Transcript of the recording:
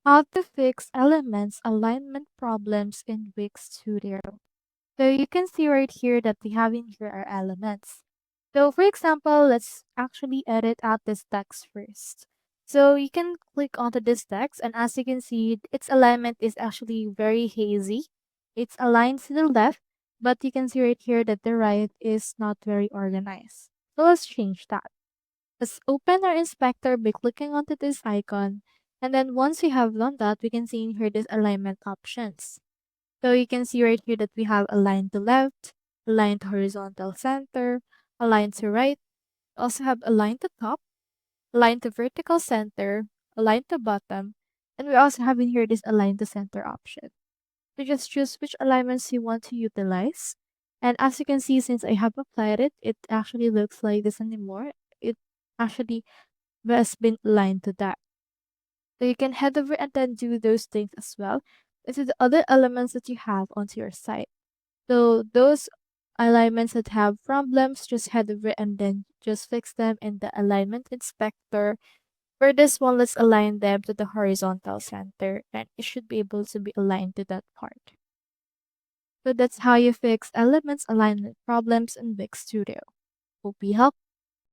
How to fix elements alignment problems in Wix Studio. So you can see right here that we have in here our elements. So for example, let's actually edit out this text first. So you can click onto this text, and as you can see, its alignment is actually very hazy. It's aligned to the left, but you can see right here that the right is not very organized. So let's change that. Let's open our inspector by clicking onto this icon. And then once we have done that, we can see in here this alignment options. So you can see right here that we have align to left, align to horizontal center, align to right, also have align to top, align to vertical center, align to bottom, and we also have in here this align to center option. So just choose which alignments you want to utilize. And as you can see, since I have applied it, it actually looks like this anymore. It actually has been aligned to that. So you can head over and then do those things as well. This is the other elements that you have onto your site. So those alignments that have problems, just head over and then just fix them in the alignment inspector. For this one, let's align them to the horizontal center, and it should be able to be aligned to that part. So that's how you fix elements alignment problems in Wix Studio. Hope we helped.